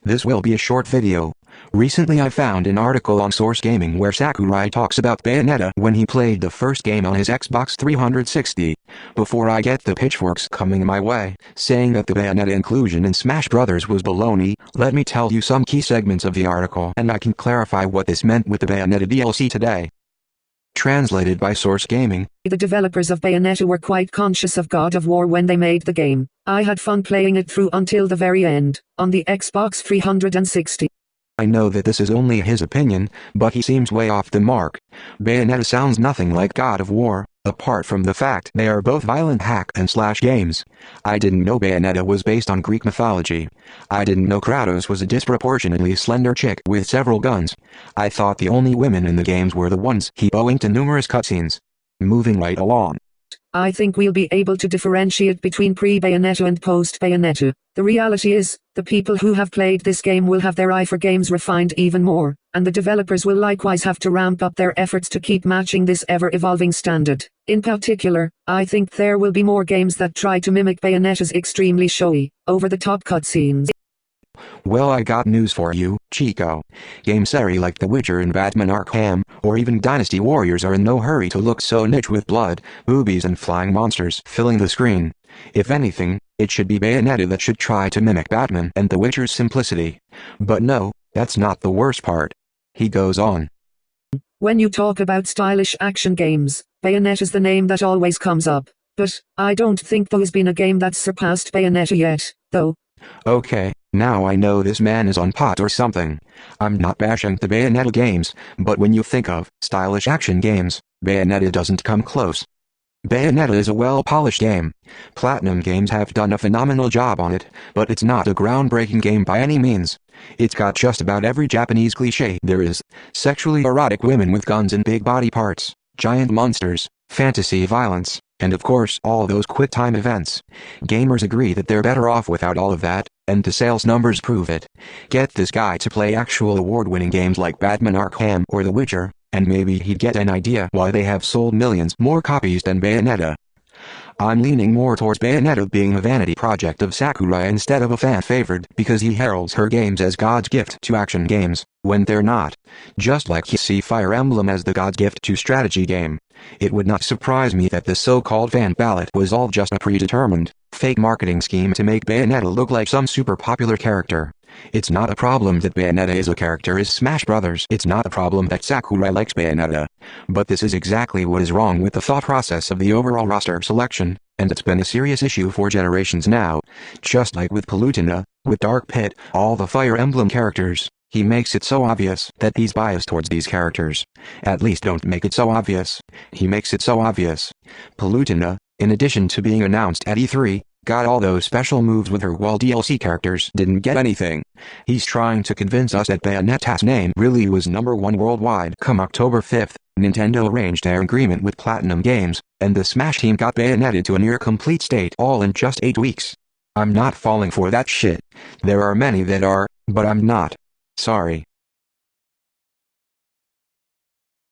This will be a short video. Recently I found an article on Source Gaming where Sakurai talks about Bayonetta when he played the first game on his Xbox 360. Before I get the pitchforks coming my way, saying that the Bayonetta inclusion in Smash Bros. Was baloney, let me tell you some key segments of the article and I can clarify what this meant with the Bayonetta DLC today. Translated by Source Gaming. The developers of Bayonetta were quite conscious of God of War when they made the game. I had fun playing it through until the very end, on the Xbox 360. I know that this is only his opinion, but he seems way off the mark. Bayonetta sounds nothing like God of War, apart from the fact they are both violent hack-and-slash games. I didn't know Bayonetta was based on Greek mythology. I didn't know Kratos was a disproportionately slender chick with several guns. I thought the only women in the games were the ones he owing to numerous cutscenes. Moving right along. I think we'll be able to differentiate between pre-Bayonetta and post-Bayonetta. The reality is, the people who have played this game will have their eye for games refined even more, and the developers will likewise have to ramp up their efforts to keep matching this ever-evolving standard. In particular, I think there will be more games that try to mimic Bayonetta's extremely showy, over-the-top cutscenes. Well, I got news for you, Chico. Games like The Witcher and Batman Arkham, or even Dynasty Warriors are in no hurry to look so niche with blood, boobies and flying monsters filling the screen. If anything, it should be Bayonetta that should try to mimic Batman and The Witcher's simplicity. But no, that's not the worst part. He goes on. When you talk about stylish action games, Bayonetta's the name that always comes up. But, I don't think there's been a game that's surpassed Bayonetta yet, though. Okay, now I know this man is on pot or something. I'm not bashing the Bayonetta games, but when you think of stylish action games, Bayonetta doesn't come close. Bayonetta is a well-polished game. Platinum Games have done a phenomenal job on it, but it's not a groundbreaking game by any means. It's got just about every Japanese cliché there is. Sexually erotic women with guns and big body parts, giant monsters, fantasy violence, and of course all those quick-time events. Gamers agree that they're better off without all of that, and the sales numbers prove it. Get this guy to play actual award-winning games like Batman Arkham or The Witcher, and maybe he'd get an idea why they have sold millions more copies than Bayonetta. I'm leaning more towards Bayonetta being a vanity project of Sakurai instead of a fan favorite because he heralds her games as God's gift to action games, when they're not. Just like you see Fire Emblem as the God's gift to strategy game. It would not surprise me that this so-called fan ballot was all just a predetermined, fake marketing scheme to make Bayonetta look like some super popular character. It's not a problem that Bayonetta is a character is Smash Bros. It's not a problem that Sakurai likes Bayonetta. But this is exactly what is wrong with the thought process of the overall roster selection, and it's been a serious issue for generations now. Just like with Palutena, with Dark Pit, all the Fire Emblem characters, he makes it so obvious that he's biased towards these characters. At least don't make it so obvious. He makes it so obvious. Palutena, in addition to being announced at E3, got all those special moves with her while DLC characters didn't get anything. He's trying to convince us that Bayonetta's name really was #1 worldwide. Come October 5th, Nintendo arranged their agreement with Platinum Games, and the Smash team got Bayonetta to a near-complete state all in just 8 weeks. I'm not falling for that shit. There are many that are, but I'm not. Sorry.